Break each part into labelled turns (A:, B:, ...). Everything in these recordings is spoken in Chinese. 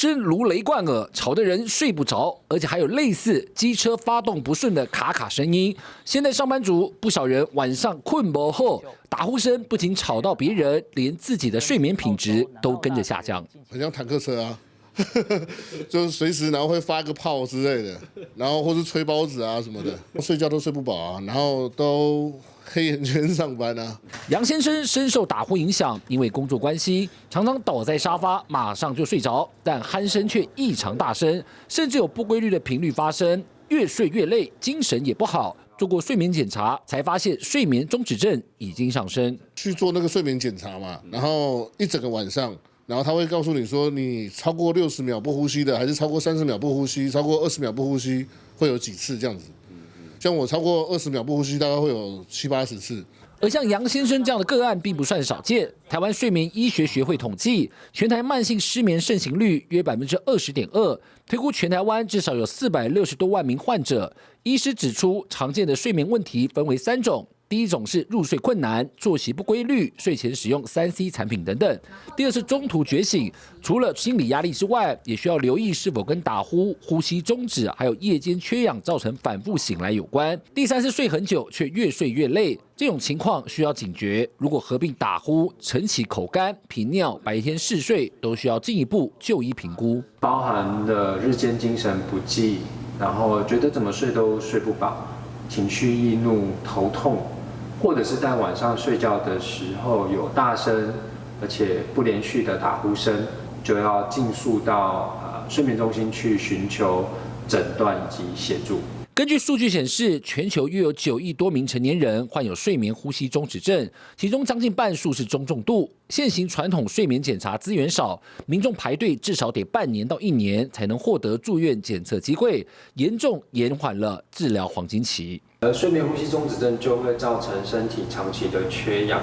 A: 声如雷贯耳，吵得人睡不着，而且还有类似机车发动不顺的卡卡声音。现在上班族不少人晚上困不后，打呼声不仅吵到别人，连自己的睡眠品质都跟着下降。
B: 很像坦克车啊，就是随时然后会发个炮之类的，然后或是吹包子啊什么的，睡觉都睡不饱啊，然后都黑眼圈上班啊。
A: 杨先生深受打呼影响，因为工作关系，常常倒在沙发，马上就睡着，但鼾声却异常大声，甚至有不规律的频率发生，越睡越累，精神也不好。做过睡眠检查，才发现睡眠中止症已经上升。
B: 去做那个睡眠检查嘛，然后一整个晚上，然后他会告诉你说，你超过60秒不呼吸的，还是超过30秒不呼吸，超过20秒不呼吸，会有几次这样子。像我超过20秒不呼吸，大概会有70-80次。
A: 而像杨先生这样的个案并不算少见。台湾睡眠医学学会统计，全台慢性失眠盛行率约20.2%，推估全台湾至少有460多万名患者。医师指出，常见的睡眠问题分为3种。第一种是入睡困难、作息不规律、睡前使用3C 产品等等。第二是中途觉醒，除了心理压力之外，也需要留意是否跟打呼、呼吸中止，还有夜间缺氧造成反复醒来有关。第三是睡很久却越睡越累，这种情况需要警觉。如果合并打呼、晨起口干、频尿、白天嗜睡，都需要进一步就医评估。
C: 包含了日间精神不济，然后觉得怎么睡都睡不饱，情绪易怒、头痛。或者是在晚上睡觉的时候有大声而且不连续的打呼声，就要尽速到睡眠中心去寻求诊断以及协助。
A: 根据数据显示，全球约有9亿多名成年人患有睡眠呼吸中止症，其中将近半数是中重度。现行传统睡眠检查资源少，民众排队至少得半年到1年才能获得住院检测机会，严重延缓了治疗黄金期。
C: 睡眠呼吸中止症就会造成身体长期的缺氧。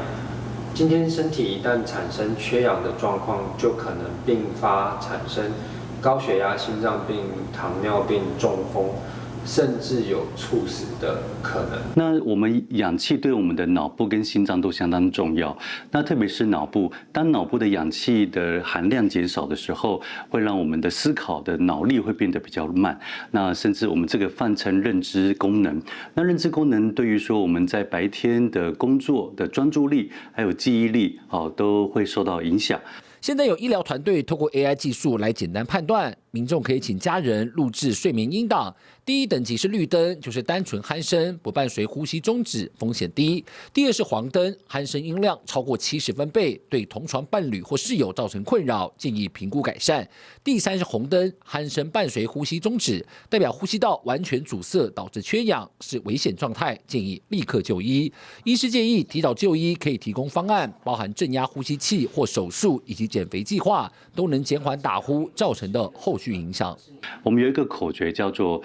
C: 今天身体一旦产生缺氧的状况，就可能并发产生高血压、心脏病、糖尿病、中风，甚至有猝死的可能。
D: 那我们氧气对我们的脑部跟心脏都相当重要。那特别是脑部，当脑部的氧气的含量减少的时候，会让我们的思考的脑力会变得比较慢。那甚至我们这个泛称认知功能。那认知功能对于说我们在白天的工作的专注力还有记忆力，都会受到影响。
A: 现在有医疗团队透过 AI 技术来简单判断，民众可以请家人录制睡眠音档。第1等级是绿灯，就是单纯鼾声，不伴随呼吸中止，风险低。第2是黄灯，鼾声音量超过70分贝，对同床伴侣或室友造成困扰，建议评估改善。第3是红灯，鼾声伴随呼吸中止，代表呼吸道完全阻塞导致缺氧，是危险状态，建议立刻就医。医师建议提早就医，可以提供方案，包含正压呼吸器或手术以及减肥计划，都能减缓打呼造成的后续影响。
D: 我们有一个口诀叫做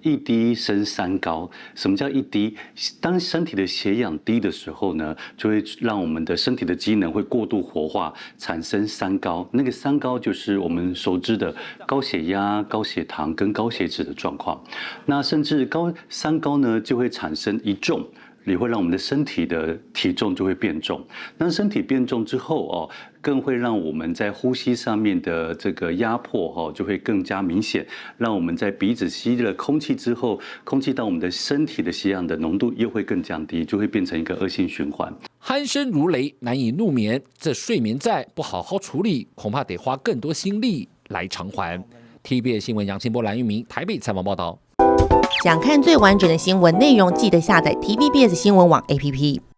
D: 一低升3高。什么叫一低？当身体的血氧低的时候呢，就会让我们的身体的机能会过度活化，产生3高。那个3高就是我们熟知的高血压、高血糖跟高血脂的状况。那甚至3高呢，就会产生一重。也会让我们的身体的体重就会变重，那身体变重之后更会让我们在呼吸上面的这个压迫就会更加明显，让我们在鼻子吸了空气之后，空气到我们的身体的血氧的浓度又会更降低，就会变成一个恶性循环。
A: 鼾声如雷，难以入眠，这睡眠债不好好处理，恐怕得花更多心力来偿还。TVBS 新闻杨清波、蓝玉明台北采访报道。
E: 想看最完整的新闻内容，记得下载 TVBS 新闻网 APP。